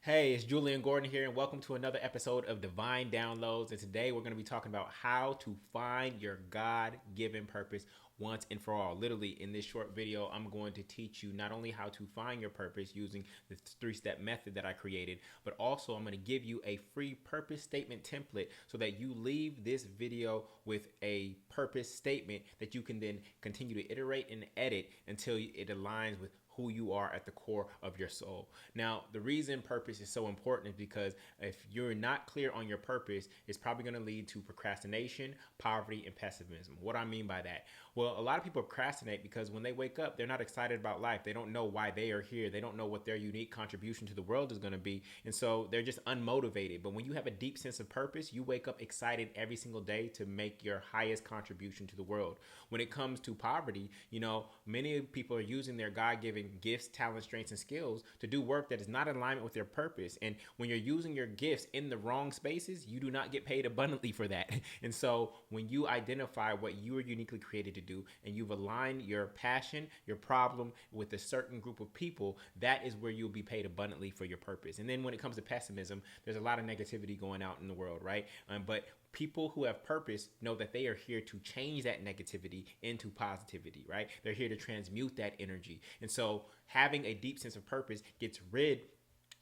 Hey, it's Julian Gordon here, and welcome to another episode of Divine Downloads. And today we're going to be talking about how to find your God given purpose once and for all. Literally, in this short video, I'm going to teach you not only how to find your purpose using the three-step method that I created, but also I'm going to give you a free purpose statement template so that you leave this video with a purpose statement that you can then continue to iterate and edit until it aligns with who you are at the core of your soul. Now, the reason purpose is so important is because if you're not clear on your purpose, it's probably going to lead to procrastination, poverty, and pessimism. What do I mean by that? Well, a lot of people procrastinate because when they wake up, they're not excited about life. They don't know why they are here. They don't know what their unique contribution to the world is going to be. And so they're just unmotivated. But when you have a deep sense of purpose, you wake up excited every single day to make your highest contribution to the world. When it comes to poverty, many people are using their God-given gifts, talents, strengths, and skills to do work that is not in alignment with their purpose. And when you're using your gifts in the wrong spaces, you do not get paid abundantly for that. And so when you identify what you are uniquely created to do and you've aligned your passion, your problem with a certain group of people, that is where you'll be paid abundantly for your purpose. And then when it comes to pessimism, there's a lot of negativity going out in the world, right? But people who have purpose know that they are here to change that negativity into positivity, right? They're here to transmute that energy. And so having a deep sense of purpose gets rid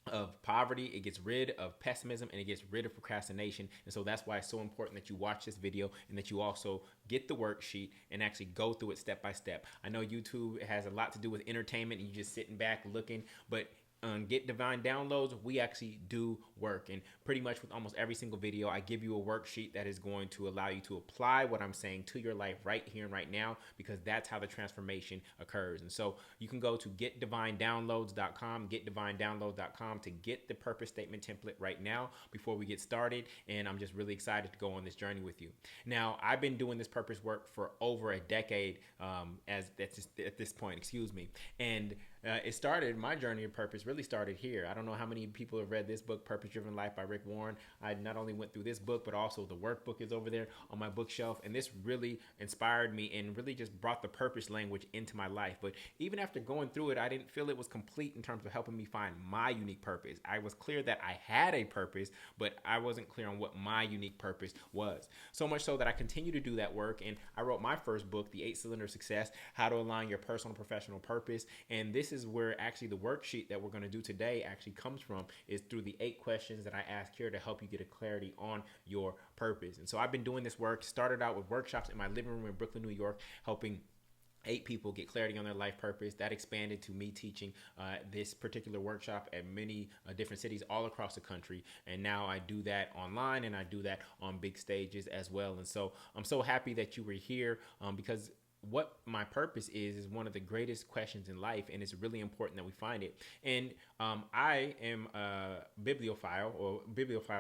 of poverty, it gets rid of pessimism, and it gets rid of procrastination. And so that's why it's so important that you watch this video and that you also get the worksheet and actually go through it step by step. I know YouTube has a lot to do with entertainment and you just sitting back looking, but Get Divine Downloads, we actually do work. And pretty much with almost every single video, I give you a worksheet that is going to allow you to apply what I'm saying to your life right here and right now, because that's how the transformation occurs. And so you can go to getdivinedownloads.com, getdivinedownloads.com to get the purpose statement template right now before we get started. And I'm just really excited to go on this journey with you. Now, I've been doing this purpose work for over a decade at this point, excuse me. And my journey of purpose really started here. I don't know how many people have read this book, Purpose Driven Life by Rick Warren. I not only went through this book, but also the workbook is over there on my bookshelf. And this really inspired me and really just brought the purpose language into my life. But even after going through it, I didn't feel it was complete in terms of helping me find my unique purpose. I was clear that I had a purpose, but I wasn't clear on what my unique purpose was. So much so that I continue to do that work. And I wrote my first book, The 8-Cylinder Success, How to Align Your Personal and Professional Purpose. And this is where actually the worksheet that we're going to do today actually comes from, is through the 8 questions that I ask here to help you get a clarity on your purpose. And so I've been doing this work, started out with workshops in my living room in Brooklyn, New York, helping 8 people get clarity on their life purpose. That expanded to me teaching this particular workshop at many different cities all across the country. And now I do that online and I do that on big stages as well. And so I'm so happy that you were here because what my purpose is one of the greatest questions in life, and it's really important that we find it. And I am a bibliophile,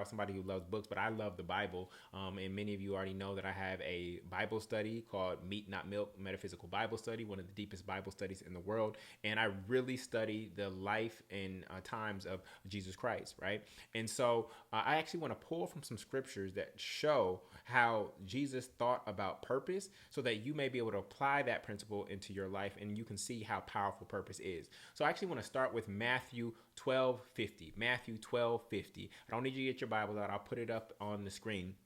somebody who loves books, but I love the Bible. And many of you already know that I have a Bible study called Meat Not Milk, Metaphysical Bible Study, one of the deepest Bible studies in the world. And I really study the life and times of Jesus Christ, right? And so I actually want to pull from some scriptures that show how Jesus thought about purpose so that you may be able to apply that principle into your life and you can see how powerful purpose is. So I actually want to start with Matthew 12:50. Matthew 12:50. I don't need you to get your Bible out. I'll put it up on the screen.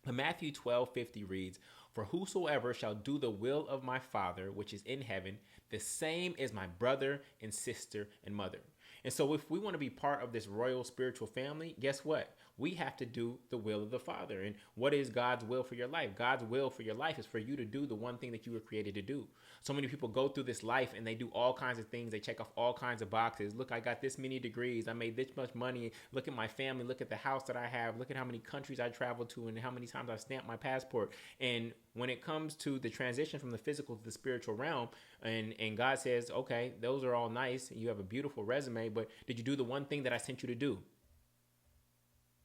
But Matthew 12:50 reads, "For whosoever shall do the will of my Father which is in heaven, the same is my brother and sister and mother." And so if we want to be part of this royal spiritual family, guess what? We have to do the will of the Father. And what is God's will for your life? God's will for your life is for you to do the one thing that you were created to do. So many people go through this life and they do all kinds of things. They check off all kinds of boxes. Look, I got this many degrees. I made this much money. Look at my family. Look at the house that I have. Look at how many countries I traveled to and how many times I've stamped my passport. And when it comes to the transition from the physical to the spiritual realm, and God says, okay, those are all nice. You have a beautiful resume, but did you do the one thing that I sent you to do?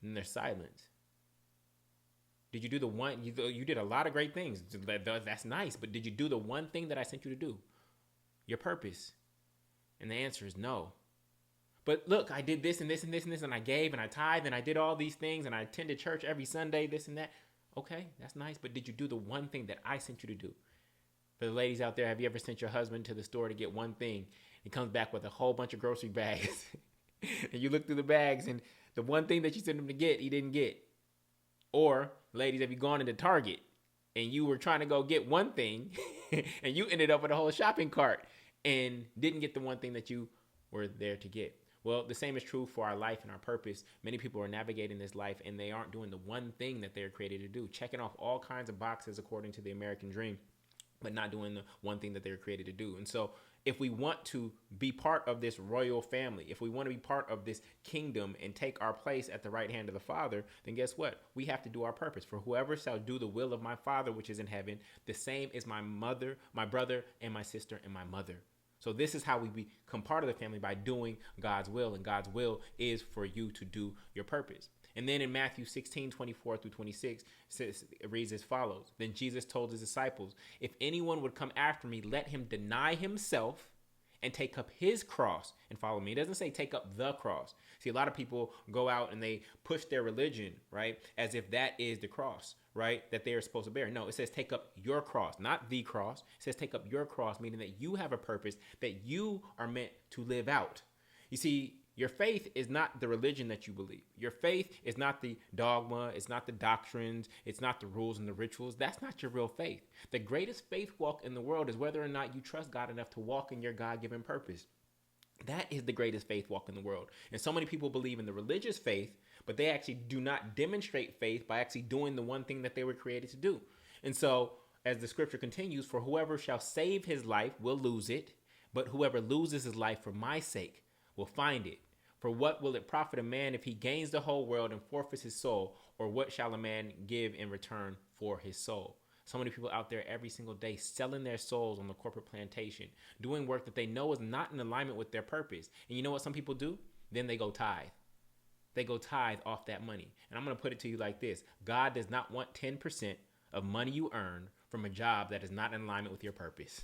And there's silence. Did you do the one? You did a lot of great things. That's nice, but did you do the one thing that I sent you to do? Your purpose. And the answer is no. But look, I did this and this and this and this, and I gave and I tithed and I did all these things and I attended church every Sunday, this and that. Okay, that's nice, but did you do the one thing that I sent you to do? For the ladies out there, have you ever sent your husband to the store to get one thing? He comes back with a whole bunch of grocery bags. and you look through the bags, and the one thing that you sent him to get, he didn't get. Or, ladies, have you gone into Target and you were trying to go get one thing and you ended up with a whole shopping cart and didn't get the one thing that you were there to get? Well, the same is true for our life and our purpose. Many people are navigating this life and they aren't doing the one thing that they're created to do, checking off all kinds of boxes according to the American dream, but not doing the one thing that they were created to do. And so, if we want to be part of this royal family, if we want to be part of this kingdom and take our place at the right hand of the Father, then guess what? We have to do our purpose. For whoever shall do the will of my Father which is in heaven, the same is my mother, my brother, and my sister, and my mother. So this is how we become part of the family, by doing God's will. And God's will is for you to do your purpose. And then in Matthew 16:24-26, it reads as follows. Then Jesus told his disciples, if anyone would come after me, let him deny himself and take up his cross and follow me. It doesn't say take up the cross. See, a lot of people go out and they push their religion, right, as if that is the cross, right, that they are supposed to bear. No, it says take up your cross, not the cross. It says take up your cross, meaning that you have a purpose that you are meant to live out. You see, your faith is not the religion that you believe. Your faith is not the dogma. It's not the doctrines. It's not the rules and the rituals. That's not your real faith. The greatest faith walk in the world is whether or not you trust God enough to walk in your God-given purpose. That is the greatest faith walk in the world. And so many people believe in the religious faith, but they actually do not demonstrate faith by actually doing the one thing that they were created to do. And so, as the scripture continues, for whoever shall save his life will lose it, but whoever loses his life for my sake will find it. For what will it profit a man if he gains the whole world and forfeits his soul? Or what shall a man give in return for his soul? So many people out there every single day selling their souls on the corporate plantation, doing work that they know is not in alignment with their purpose. And you know what some people do? Then they go tithe. They go tithe off that money. And I'm going to put it to you like this. God does not want 10% of money you earn from a job that is not in alignment with your purpose.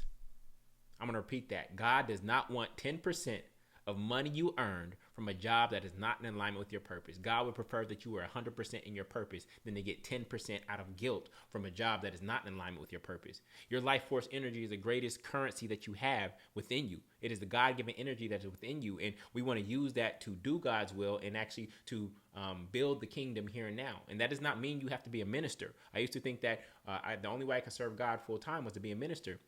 I'm going to repeat that. God does not want 10% of money you earned from a job that is not in alignment with your purpose. God would prefer that you were 100% in your purpose than to get 10% out of guilt from a job that is not in alignment with your purpose. Your life force energy is the greatest currency that you have within you. It is the God-given energy that is within you, and we want to use that to do God's will and actually to build the kingdom here and now. And that does not mean you have to be a minister. I used to think that the only way I could serve God full time was to be a minister.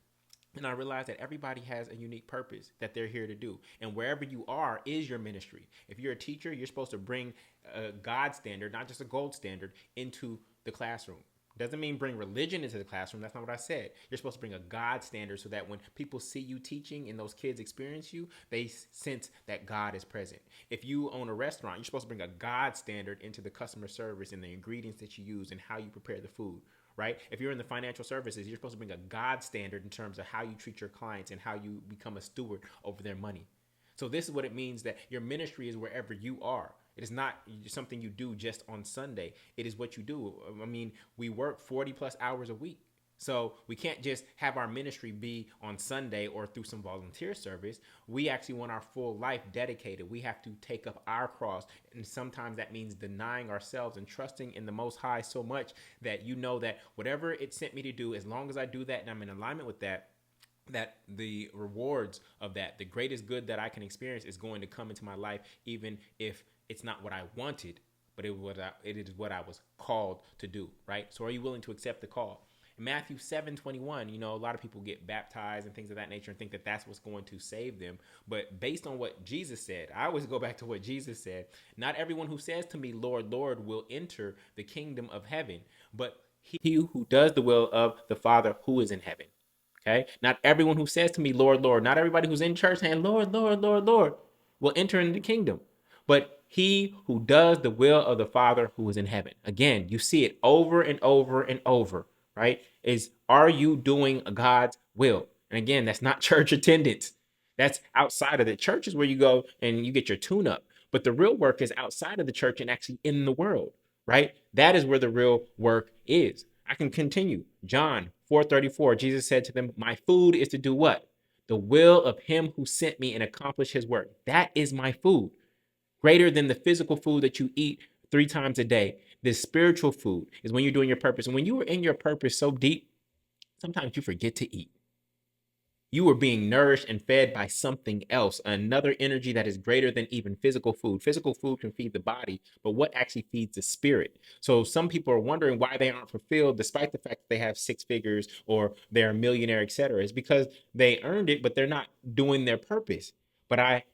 And I realized that everybody has a unique purpose that they're here to do. And wherever you are is your ministry. If you're a teacher, you're supposed to bring a God standard, not just a gold standard, into the classroom. Doesn't mean bring religion into the classroom. That's not what I said. You're supposed to bring a God standard so that when people see you teaching and those kids experience you, they sense that God is present. If you own a restaurant, you're supposed to bring a God standard into the customer service and the ingredients that you use and how you prepare the food. Right? If you're in the financial services, you're supposed to bring a God standard in terms of how you treat your clients and how you become a steward over their money. So this is what it means that your ministry is wherever you are. It is not something you do just on Sunday. It is what you do. I mean, we work 40 plus hours a week. So we can't just have our ministry be on Sunday or through some volunteer service. We actually want our full life dedicated. We have to take up our cross. And sometimes that means denying ourselves and trusting in the Most High so much that you know that whatever it sent me to do, as long as I do that and I'm in alignment with that, that the rewards of that, the greatest good that I can experience is going to come into my life, even if it's not what I wanted, but it is what I was called to do, right? So are you willing to accept the call? In Matthew 7:21, a lot of people get baptized and things of that nature and think that that's what's going to save them. But based on what Jesus said, I always go back to what Jesus said. Not everyone who says to me, Lord, Lord, will enter the kingdom of heaven, but he who does the will of the Father who is in heaven. Okay? Not everyone who says to me, Lord, Lord, not everybody who's in church saying, Lord, Lord, Lord, Lord, will enter into the kingdom. But he who does the will of the Father who is in heaven. Again, you see it over and over and over, right? Are you doing God's will? And again, that's not church attendance. That's outside of the church is where you go and you get your tune up. But the real work is outside of the church and actually in the world, right? That is where the real work is. I can continue. John 4:34, Jesus said to them, my food is to do what? The will of him who sent me and accomplish his work. That is my food. Greater than the physical food that you eat 3 times a day. The spiritual food is when you're doing your purpose. And when you are in your purpose so deep, sometimes you forget to eat. You are being nourished and fed by something else, another energy that is greater than even physical food. Physical food can feed the body, but what actually feeds the spirit? So some people are wondering why they aren't fulfilled despite the fact that they have six figures or they're a millionaire, etc. It's because they earned it, but they're not doing their purpose. But I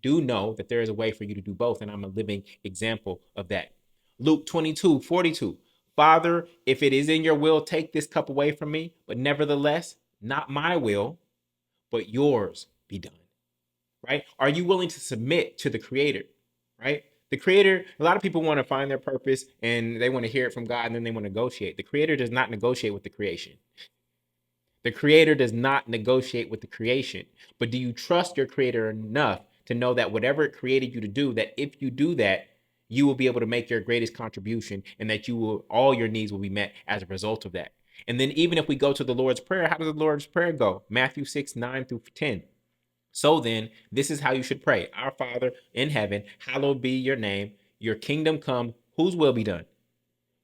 do know that there is a way for you to do both, and I'm a living example of that. Luke 22:42. Father, if it is in your will, take this cup away from me, but nevertheless, not my will, but yours be done. Right? Are you willing to submit to the creator? Right? The creator, a lot of people want to find their purpose and they want to hear it from God and then they want to negotiate. The creator does not negotiate with the creation. The creator does not negotiate with the creation. But do you trust your creator enough to know that whatever it created you to do, that if you do that, you will be able to make your greatest contribution and that you will, all your needs will be met as a result of that. And then even if we go to the Lord's Prayer, how does the Lord's Prayer go? Matthew 6:9-10. So then, this is how you should pray. Our Father in heaven, hallowed be your name. Your kingdom come. Whose will be done?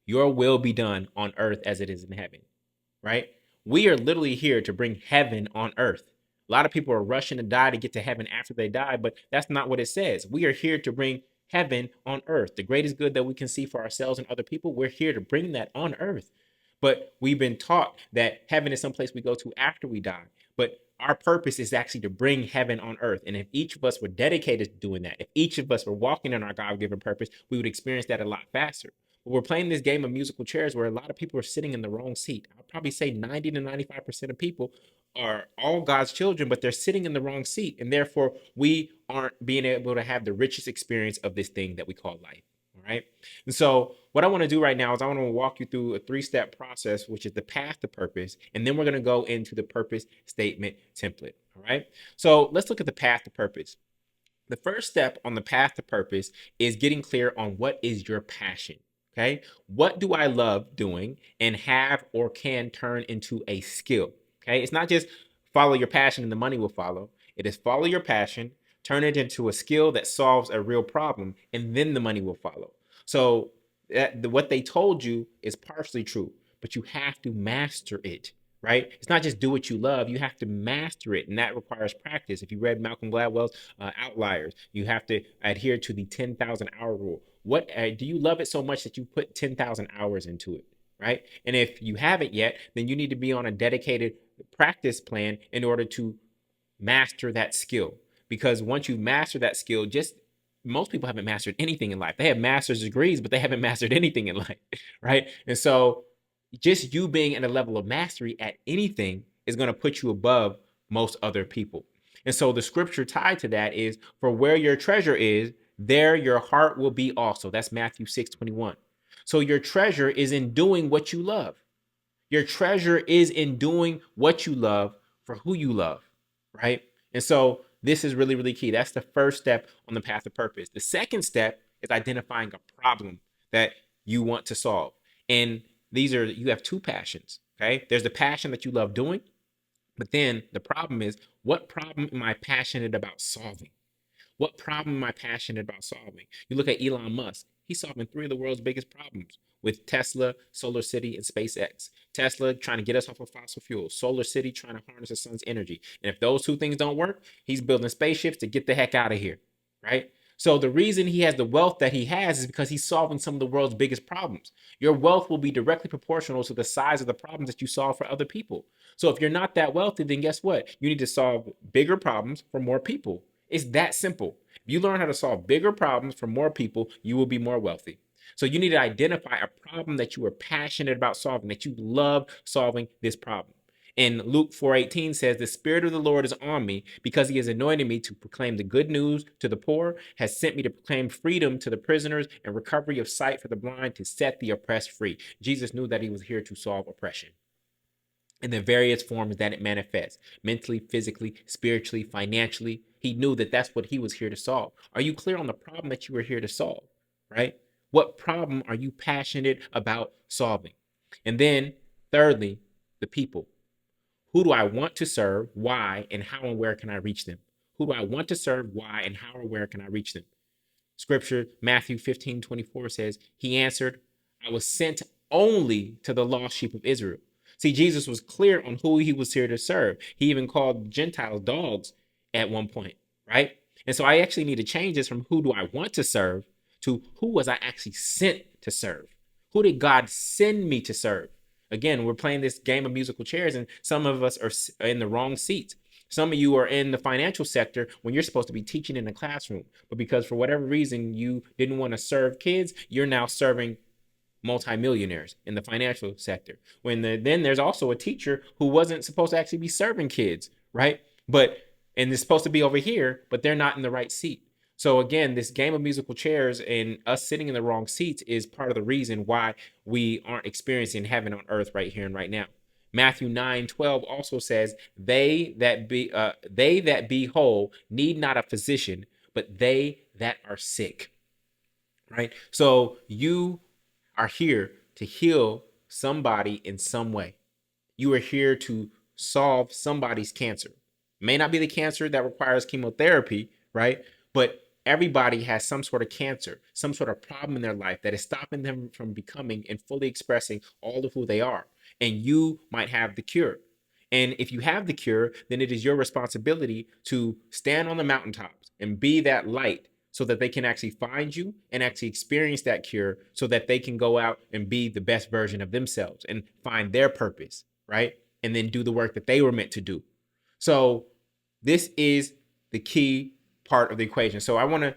Your will be done on earth as it is in heaven, right? We are literally here to bring heaven on earth. A lot of people are rushing to die to get to heaven after they die, but that's not what it says. We are here to bring heaven on earth. The greatest good that we can see for ourselves and other people, we're here to bring that on earth. But we've been taught that heaven is someplace we go to after we die. But our purpose is actually to bring heaven on earth. And if each of us were dedicated to doing that, if each of us were walking in our God given purpose, we would experience that a lot faster. But we're playing this game of musical chairs where a lot of people are sitting in the wrong seat. I'll probably say 90 to 95% of people are all God's children, but they're sitting in the wrong seat. And therefore, we aren't being able to have the richest experience of this thing that we call life. All right. And so, what I want to do right now is I want to walk you through a 3-step process, which is the path to purpose. And then we're going to go into the purpose statement template. All right. So, let's look at the path to purpose. The first step on the path to purpose is getting clear on what is your passion. Okay. What do I love doing and have or can turn into a skill? Okay. It's not just follow your passion and the money will follow. It is follow your passion, turn it into a skill that solves a real problem, and then the money will follow. So what they told you is partially true, but you have to master it, right? It's not just do what you love, you have to master it, and that requires practice. If you read Malcolm Gladwell's Outliers, you have to adhere to the 10,000 hour rule. What do you love it so much that you put 10,000 hours into it, right? And if you haven't yet, then you need to be on a dedicated practice plan in order to master that skill. Because once you master that skill, just most people haven't mastered anything in life. They have master's degrees, but they haven't mastered anything in life, right? And so just you being at a level of mastery at anything is going to put you above most other people. And so the scripture tied to that is, for where your treasure is, there your heart will be also. That's Matthew 6:21. So your treasure is in doing what you love. Your treasure is in doing what you love for who you love, right? And so this is really, really key. That's the first step on the path of purpose. The second step is identifying a problem that you want to solve. And you have two passions, okay? There's the passion that you love doing, but then the problem is, what problem am I passionate about solving? What problem am I passionate about solving? You look at Elon Musk, he's solving 3 of the world's biggest problems with Tesla, Solar City, and SpaceX. Tesla trying to get us off of fossil fuels, Solar City trying to harness the sun's energy. And if those two things don't work, he's building spaceships to get the heck out of here, right? So the reason he has the wealth that he has is because he's solving some of the world's biggest problems. Your wealth will be directly proportional to the size of the problems that you solve for other people. So if you're not that wealthy, then guess what? You need to solve bigger problems for more people. It's that simple. If you learn how to solve bigger problems for more people, you will be more wealthy. So you need to identify a problem that you are passionate about solving, that you love solving this problem. And Luke 4:18 says, the Spirit of the Lord is on me because he has anointed me to proclaim the good news to the poor, has sent me to proclaim freedom to the prisoners and recovery of sight for the blind, to set the oppressed free. Jesus knew that he was here to solve oppression in the various forms that it manifests, mentally, physically, spiritually, financially. He knew that that's what he was here to solve. Are you clear on the problem that you were here to solve, right? What problem are you passionate about solving? And then thirdly, the people. Who do I want to serve? Why? And how and where can I reach them? Who do I want to serve? Why? And how or where can I reach them? Scripture, Matthew 15:24 says, he answered, I was sent only to the lost sheep of Israel. See, Jesus was clear on who he was here to serve. He even called Gentiles dogs at one point, right? And so I actually need to change this from who do I want to serve to who was I actually sent to serve? Who did God send me to serve? Again, we're playing this game of musical chairs, and some of us are in the wrong seats. Some of you are in the financial sector when you're supposed to be teaching in the classroom. But because for whatever reason you didn't want to serve kids, you're now serving multimillionaires in the financial sector. Then there's also a teacher who wasn't supposed to actually be serving kids, right? But and it's supposed to be over here, but they're not in the right seat. So again, this game of musical chairs and us sitting in the wrong seats is part of the reason why we aren't experiencing heaven on earth right here and right now. Matthew 9:12 also says, they that be whole need not a physician, but they that are sick. Right? So you are here to heal somebody in some way. You are here to solve somebody's cancer. It may not be the cancer that requires chemotherapy, right? But everybody has some sort of cancer, some sort of problem in their life that is stopping them from becoming and fully expressing all of who they are. And you might have the cure. And if you have the cure, then it is your responsibility to stand on the mountaintops and be that light so that they can actually find you and actually experience that cure so that they can go out and be the best version of themselves and find their purpose, right? And then do the work that they were meant to do. So this is the key part of the equation. So I want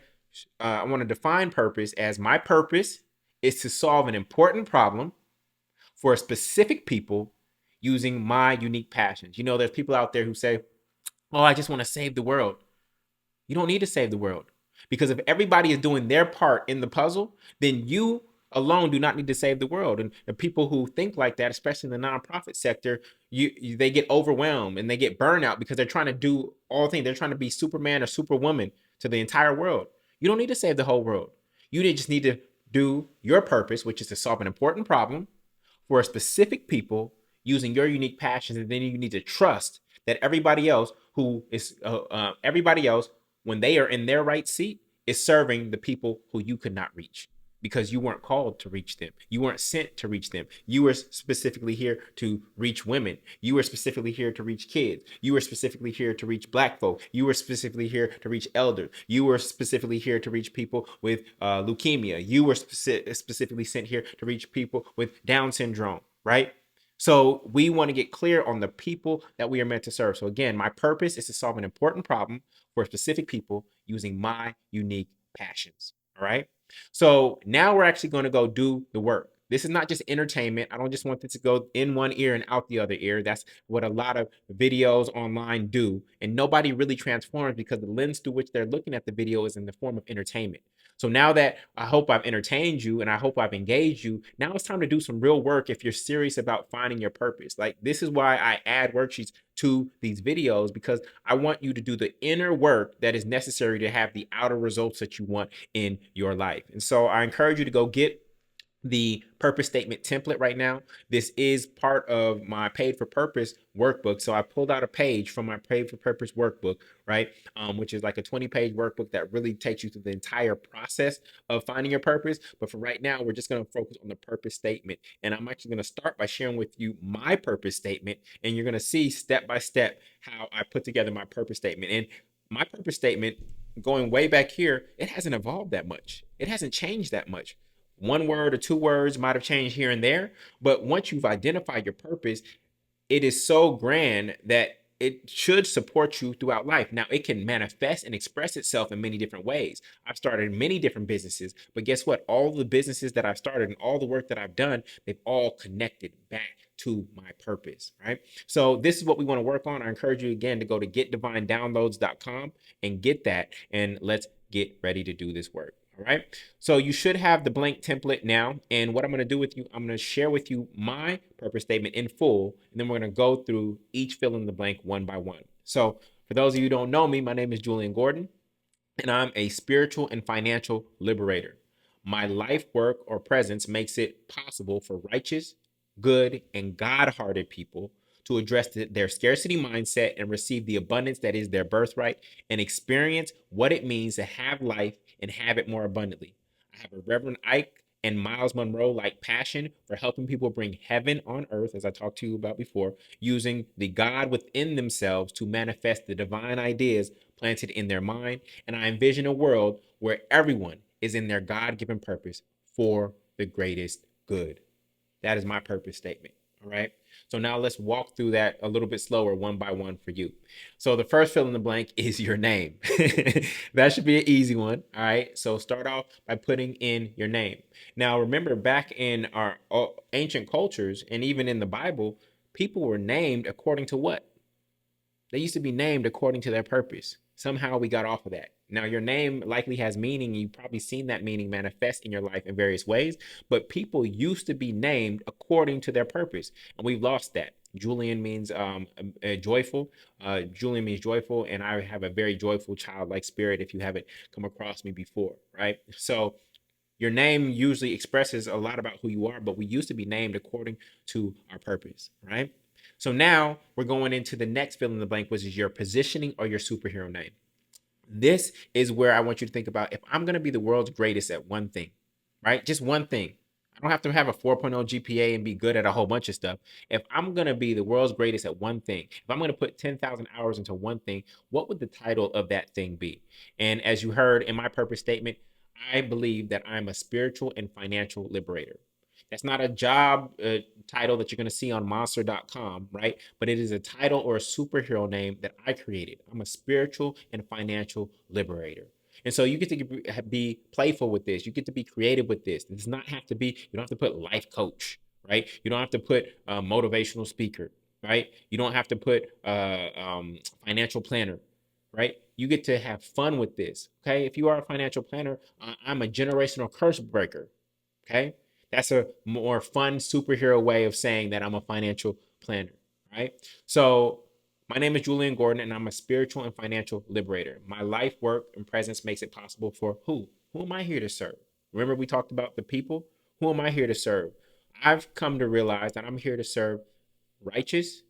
to define purpose as my purpose is to solve an important problem for a specific people using my unique passions. You know, there's people out there who say, "Oh, I just want to save the world." You don't need to save the world. Because if everybody is doing their part in the puzzle, then you alone do not need to save the world. And the people who think like that, especially in the nonprofit sector, they get overwhelmed and they get burnout because they're trying to do all things. They're trying to be Superman or Superwoman to the entire world. You don't need to save the whole world. You just need to do your purpose, which is to solve an important problem for a specific people using your unique passions. And then you need to trust that everybody else when they are in their right seat, is serving the people who you could not reach because you weren't called to reach them. You weren't sent to reach them. You were specifically here to reach women. You were specifically here to reach kids. You were specifically here to reach Black folk. You were specifically here to reach elders. You were specifically here to reach people with leukemia. You were specifically sent here to reach people with Down syndrome, right? So we want to get clear on the people that we are meant to serve. So again, my purpose is to solve an important problem for specific people using my unique passions. All right. So now we're actually going to go do the work. This is not just entertainment. I don't just want this to go in one ear and out the other ear. That's what a lot of videos online do. And nobody really transforms because the lens through which they're looking at the video is in the form of entertainment. So now that I hope I've entertained you and I hope I've engaged you, now it's time to do some real work if you're serious about finding your purpose. Like, this is why I add worksheets to these videos, because I want you to do the inner work that is necessary to have the outer results that you want in your life. And so I encourage you to go get the purpose statement template right now. This is part of my Paid for Purpose workbook. So I pulled out a page from my Paid for Purpose workbook, right? Which is like a 20-page workbook that really takes you through the entire process of finding your purpose. But for right now, we're just going to focus on the purpose statement. And I'm actually going to start by sharing with you my purpose statement. And you're going to see step by step how I put together my purpose statement. And my purpose statement, going way back here, it hasn't evolved that much. It hasn't changed that much. One word or two words might have changed here and there, but once you've identified your purpose, it is so grand that it should support you throughout life. Now, it can manifest and express itself in many different ways. I've started many different businesses, but guess what? All the businesses that I've started and all the work that I've done, they've all connected back to my purpose, right? So this is what we want to work on. I encourage you again to go to getdivinedownloads.com and get that, and let's get ready to do this work. All right. So you should have the blank template now. And what I'm going to do with you, I'm going to share with you my purpose statement in full. And then we're going to go through each fill in the blank one by one. So for those of you who don't know me, my name is Julian Gordon, and I'm a spiritual and financial liberator. My life work or presence makes it possible for righteous, good, and God-hearted people to address their scarcity mindset and receive the abundance that is their birthright and experience what it means to have life and have it more abundantly. I have a Reverend Ike and Miles Monroe like passion for helping people bring heaven on earth, as I talked to you about before, using the God within themselves to manifest the divine ideas planted in their mind. And I envision a world where everyone is in their God given purpose for the greatest good. That is my purpose statement. All right. So now let's walk through that a little bit slower, one by one for you. So the first fill in the blank is your name. That should be an easy one. All right. So start off by putting in your name. Now, remember, back in our ancient cultures and even in the Bible, people were named according to what? They used to be named according to their purpose. Somehow we got off of that. Now, your name likely has meaning. You've probably seen that meaning manifest in your life in various ways, but people used to be named according to their purpose, and we've lost that. Julian means joyful. Julian means joyful, and I have a very joyful childlike spirit if you haven't come across me before, right? So, your name usually expresses a lot about who you are, but we used to be named according to our purpose, right? So now we're going into the next fill in the blank, which is your positioning or your superhero name. This is where I want you to think about if I'm going to be the world's greatest at one thing, right? Just one thing. I don't have to have a 4.0 GPA and be good at a whole bunch of stuff. If I'm going to be the world's greatest at one thing, if I'm going to put 10,000 hours into one thing, what would the title of that thing be? And as you heard in my purpose statement, I believe that I'm a spiritual and financial liberator. That's not a job title that you're going to see on monster.com, right? But it is a title or a superhero name that I created. I'm a spiritual and financial liberator. And so you get to be playful with this. You get to be creative with this. It does not have to be, you don't have to put life coach, right? You don't have to put motivational speaker, right? You don't have to put financial planner, right? You get to have fun with this, okay? If you are a financial planner, I'm a generational curse breaker, okay? That's a more fun superhero way of saying that I'm a financial planner, right? So my name is Julian Gordon, and I'm a spiritual and financial liberator. My life, work, and presence makes it possible for who? Who am I here to serve? Remember, we talked about the people? Who am I here to serve? I've come to realize that I'm here to serve righteous,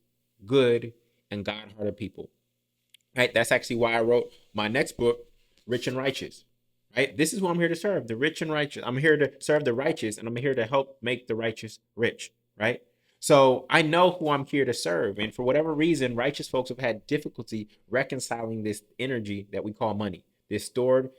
good, and God hearted people. Right? That's actually why I wrote my next book, Rich and Righteous. Right? This is who I'm here to serve, the rich and righteous. I'm here to serve the righteous, and I'm here to help make the righteous rich. Right? So I know who I'm here to serve. And for whatever reason, righteous folks have had difficulty reconciling this energy that we call money, this stored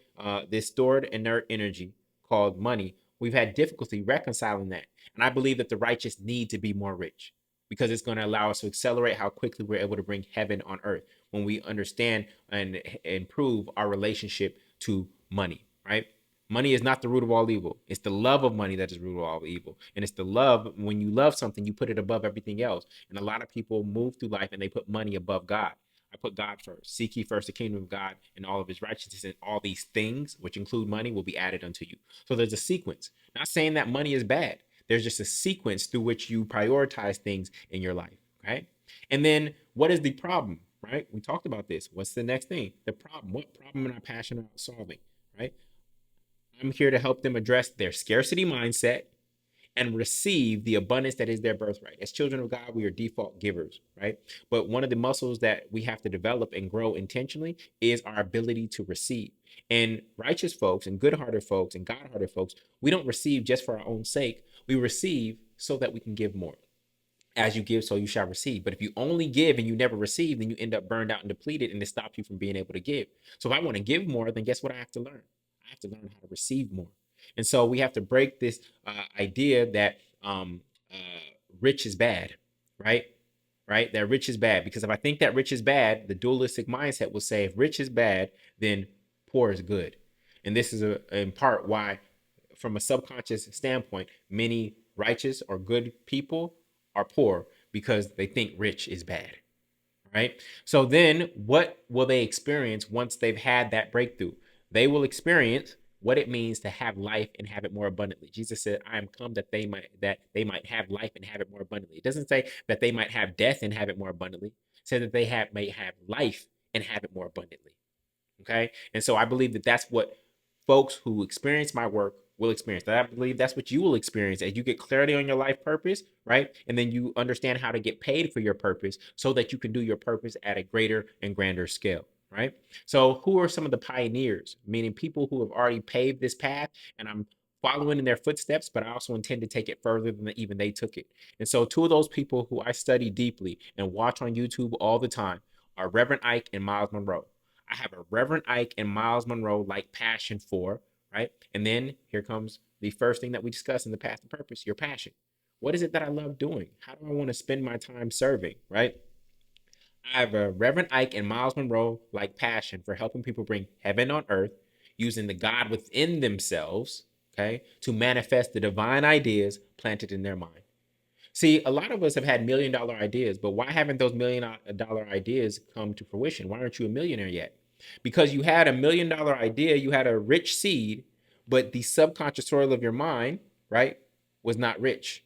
inert energy called money. We've had difficulty reconciling that. And I believe that the righteous need to be more rich because it's going to allow us to accelerate how quickly we're able to bring heaven on earth when we understand and improve our relationship to money, right? Money is not the root of all evil. It's the love of money that is the root of all evil. And it's the love, when you love something, you put it above everything else. And a lot of people move through life and they put money above God. I put God first. Seek ye first the kingdom of God and all of his righteousness, and all these things, which include money, will be added unto you. So there's a sequence. Not saying that money is bad. There's just a sequence through which you prioritize things in your life. Okay. And then what is the problem? Right? We talked about this. What's the next thing? The problem. What problem am I passionate about solving? Right? I'm here to help them address their scarcity mindset and receive the abundance that is their birthright. As children of God, we are default givers, right? But one of the muscles that we have to develop and grow intentionally is our ability to receive. And righteous folks and good-hearted folks and God-hearted folks, we don't receive just for our own sake. We receive so that we can give more. As you give, so you shall receive. But if you only give and you never receive, then you end up burned out and depleted, and it stops you from being able to give. So if I want to give more, then guess what I have to learn? I have to learn how to receive more. And so we have to break this idea that uh, rich is bad, right? Right? That rich is bad. Because if I think that rich is bad, the dualistic mindset will say if rich is bad, then poor is good. And this is in part why, from a subconscious standpoint, many righteous or good people are poor because they think rich is bad. Right? So then what will they experience once they've had that breakthrough? They will experience what it means to have life and have it more abundantly. Jesus said, I am come that they might have life and have it more abundantly. It doesn't say that they might have death and have it more abundantly. It says that they may have life and have it more abundantly. Okay. And so I believe that that's what folks who experience my work will experience. That I believe that's what you will experience as you get clarity on your life purpose, right? And then you understand how to get paid for your purpose so that you can do your purpose at a greater and grander scale, right? So who are some of the pioneers, meaning people who have already paved this path, and I'm following in their footsteps, but I also intend to take it further than even they took it. And so, two of those people who I study deeply and watch on YouTube all the time are Reverend Ike and Miles Monroe. I have a Reverend Ike and Miles Monroe like passion for, right? And then here comes the first thing that we discuss in the Path to Purpose, your passion. What is it that I love doing? How do I want to spend my time serving, right? I have a Reverend Ike and Miles Monroe like passion for helping people bring heaven on earth using the God within themselves, okay, to manifest the divine ideas planted in their mind. See, a lot of us have had $1 million ideas, but why haven't those $1 million ideas come to fruition? Why aren't you a millionaire yet? Because you had $1 million idea, you had a rich seed, but the subconscious soil of your mind, right, was not rich,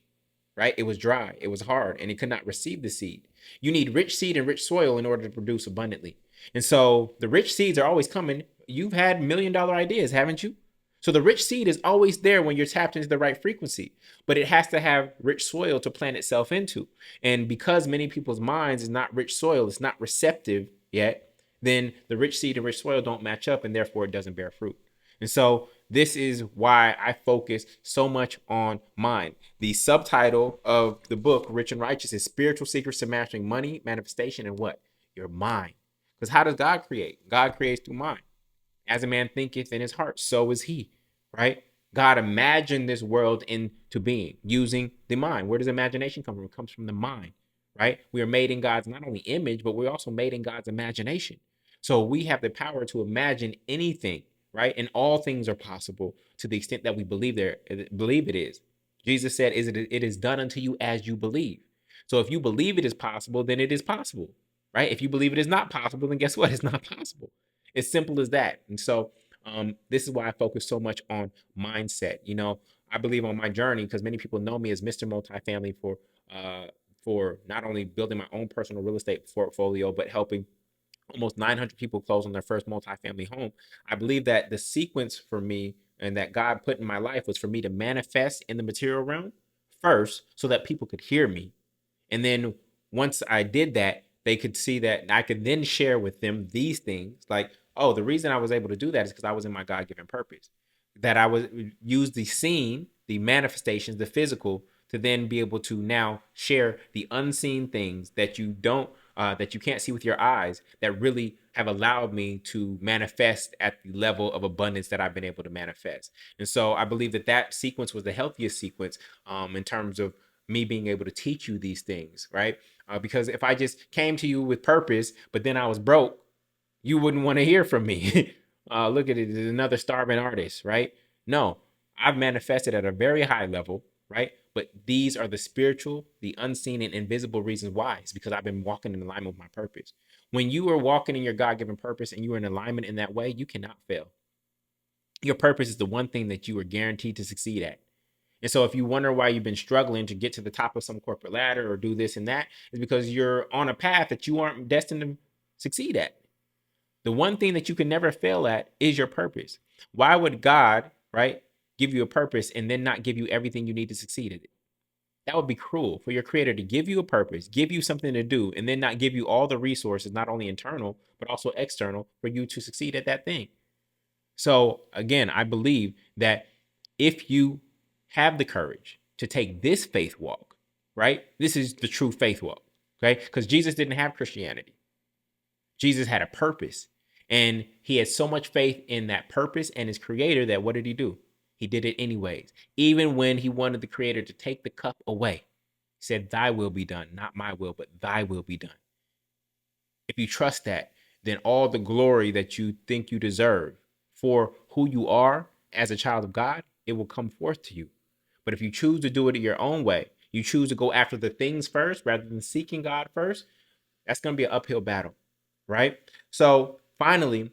right? It was dry, it was hard, and it could not receive the seed. You need rich seed and rich soil in order to produce abundantly. And so the rich seeds are always coming. You've had $1 million ideas, haven't you? So the rich seed is always there when you're tapped into the right frequency, but it has to have rich soil to plant itself into. And because many people's minds is not rich soil, it's not receptive yet, then the rich seed and rich soil don't match up, and therefore it doesn't bear fruit. And so this is why I focus so much on mind. The subtitle of the book, Rich and Righteous, is Spiritual Secrets to Mastering Money, Manifestation, and what? Your mind. Because how does God create? God creates through mind. As a man thinketh in his heart, so is he, right? God imagined this world into being using the mind. Where does imagination come from? It comes from the mind, right? We are made in God's not only image, but we're also made in God's imagination. So we have the power to imagine anything, right? And all things are possible to the extent that we believe it is. Jesus said, it is done unto you as you believe. So if you believe it is possible, then it is possible, right? If you believe it is not possible, then guess what? It's not possible. It's simple as that. And so this is why I focus so much on mindset. I believe on my journey, because many people know me as Mr. Multifamily for not only building my own personal real estate portfolio, but helping almost 900 people close on their first multifamily home. I believe that the sequence for me and that God put in my life was for me to manifest in the material realm first so that people could hear me, and then once I did that, they could see that I could then share with them these things. Like, oh, the reason I was able to do that is because I was in my God given purpose. That I would use the seen, the manifestations, the physical, to then be able to now share the unseen things that that you can't see with your eyes, that really have allowed me to manifest at the level of abundance that I've been able to manifest. And so I believe that that sequence was the healthiest sequence in terms of me being able to teach you these things, right? Because if I just came to you with purpose, but then I was broke, you wouldn't want to hear from me. Look at it, there's another starving artist, right? No, I've manifested at a very high level, right? But these are the spiritual, the unseen, and invisible reasons why. It's because I've been walking in alignment with my purpose. When you are walking in your God given purpose and you are in alignment in that way, you cannot fail. Your purpose is the one thing that you are guaranteed to succeed at. And so if you wonder why you've been struggling to get to the top of some corporate ladder or do this and that, is because you're on a path that you aren't destined to succeed at. The one thing that you can never fail at is your purpose. Why would God, right, give you a purpose and then not give you everything you need to succeed at it? That would be cruel for your creator to give you a purpose, give you something to do, and then not give you all the resources, not only internal, but also external, for you to succeed at that thing. So again, I believe that if you have the courage to take this faith walk, right? This is the true faith walk, okay? Because Jesus didn't have Christianity. Jesus had a purpose, and he had so much faith in that purpose and his creator that what did he do? He did it anyways. Even when he wanted the creator to take the cup away, he said, thy will be done, not my will, but thy will be done. If you trust that, then all the glory that you think you deserve for who you are as a child of God, it will come forth to you. But if you choose to do it your own way, you choose to go after the things first rather than seeking God first, that's going to be an uphill battle, right? So finally,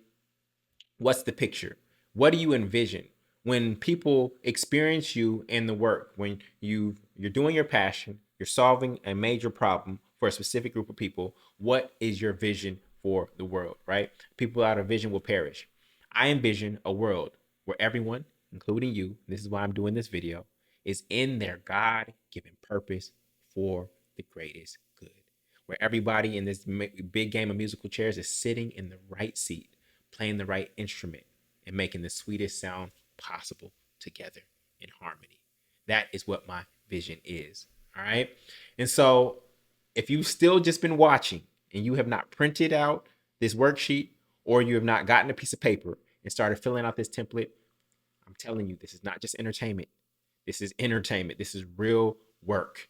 what's the picture? What do you envision when people experience you in the work? When you're doing your passion, you're solving a major problem for a specific group of people. What is your vision for the world? Right? People without a vision will perish. I envision a world where everyone, including you, this is why I'm doing this video, is in their God-given purpose for the greatest good. Where everybody in this big game of musical chairs is sitting in the right seat, playing the right instrument, and making the sweetest sound possible together. That is what my vision is. All right. And so if you've still just been watching and you have not printed out this worksheet, or you have not gotten a piece of paper and started filling out this template, I'm telling you, this is not just entertainment. This is entertainment. This is real work.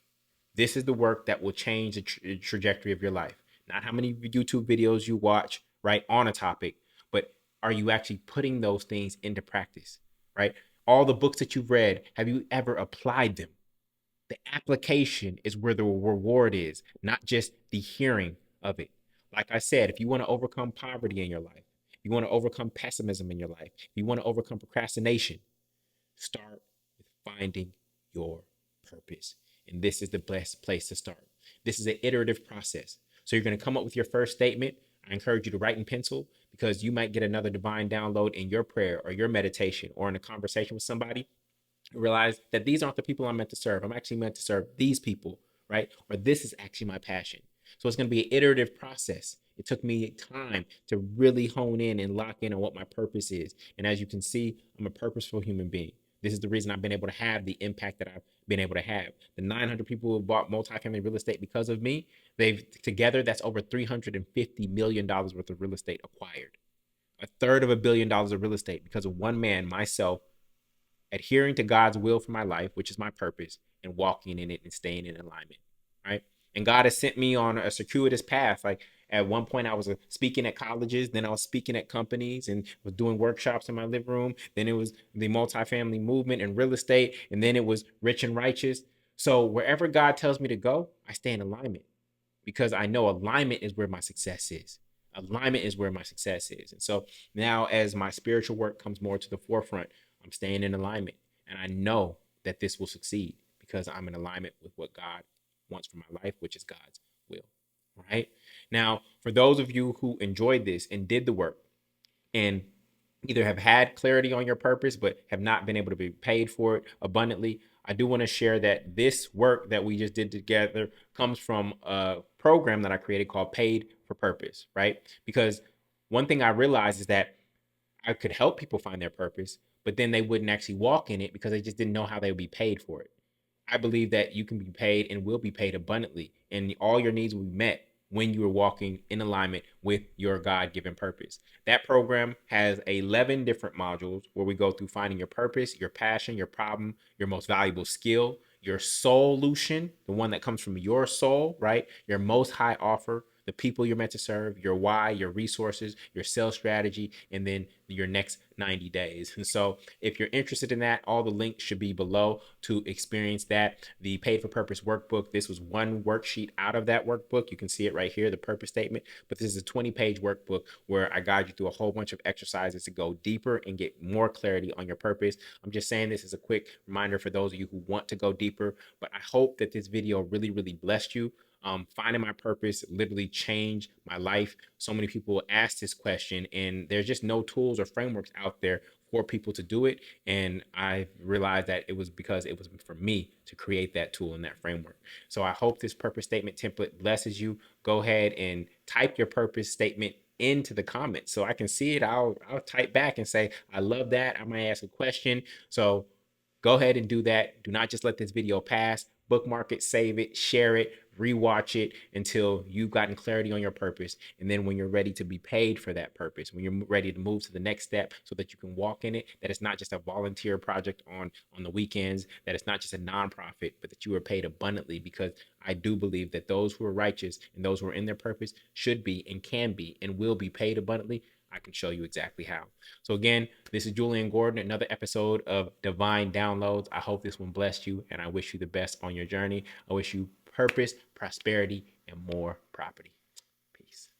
This is the work that will change the trajectory of your life. Not how many YouTube videos you watch, right, on a topic, but are you actually putting those things into practice, right? All the books that you've read, have you ever applied them? The application is where the reward is, not just the hearing of it. Like I said, if you want to overcome poverty in your life, if you want to overcome pessimism in your life, if you want to overcome procrastination, start with finding your purpose. And this is the best place to start. This is an iterative process. So you're going to come up with your first statement. I encourage you to write in pencil, because you might get another divine download in your prayer or your meditation or in a conversation with somebody. Realize that these aren't the people I'm meant to serve. I'm actually meant to serve these people, right? Or this is actually my passion. So it's going to be an iterative process. It took me time to really hone in and lock in on what my purpose is. And as you can see, I'm a purposeful human being. This is the reason I've been able to have the impact that I've been able to have. The 900 people who bought multifamily real estate because of me, they've together, that's over $350 million worth of real estate acquired. A third of $1 billion of real estate because of one man, myself, adhering to God's will for my life, which is my purpose, and walking in it and staying in alignment, right? And God has sent me on a circuitous path. Like at one point, I was speaking at colleges, then I was speaking at companies and was doing workshops in my living room. Then it was the multifamily movement and real estate, and then it was rich and righteous. So wherever God tells me to go, I stay in alignment, because I know alignment is where my success is. Alignment is where my success is. And so now, as my spiritual work comes more to the forefront, I'm staying in alignment. And I know that this will succeed because I'm in alignment with what God wants for my life, which is God's will. Right? Now, for those of you who enjoyed this and did the work and either have had clarity on your purpose but have not been able to be paid for it abundantly, I do want to share that this work that we just did together comes from a program that I created called Paid for Purpose, right? Because one thing I realized is that I could help people find their purpose, but then they wouldn't actually walk in it because they just didn't know how they would be paid for it. I believe that you can be paid and will be paid abundantly, and all your needs will be met when you are walking in alignment with your God-given purpose. That program has 11 different modules where we go through finding your purpose, your passion, your problem, your most valuable skill, your solution, the one that comes from your soul, right? Your most high offer, the people you're meant to serve, your why, your resources, your sales strategy, and then your next 90 days. And so if you're interested in that, all the links should be below to experience that. The Paid for Purpose workbook, this was one worksheet out of that workbook. You can see it right here, the purpose statement, but this is a 20-page workbook where I guide you through a whole bunch of exercises to go deeper and get more clarity on your purpose. I'm just saying this is a quick reminder for those of you who want to go deeper, but I hope that this video really, really blessed you. Finding my purpose literally changed my life. So many people ask this question, and there's just no tools or frameworks out there for people to do it. And I realized that it was because it was for me to create that tool and that framework. So I hope this purpose statement template blesses you. Go ahead and type your purpose statement into the comments so I can see it. I'll type back and say, I love that. I might ask a question. So go ahead and do that. Do not just let this video pass. Bookmark it, save it, share it, rewatch it until you've gotten clarity on your purpose. And then when you're ready to be paid for that purpose, when you're ready to move to the next step so that you can walk in it, that it's not just a volunteer project on the weekends, that it's not just a nonprofit, but that you are paid abundantly, because I do believe that those who are righteous and those who are in their purpose should be and can be and will be paid abundantly. I can show you exactly how. So again, this is Julian Gordon, another episode of Divine Downloads. I hope this one blessed you, and I wish you the best on your journey. I wish you purpose, prosperity, and more property. Peace.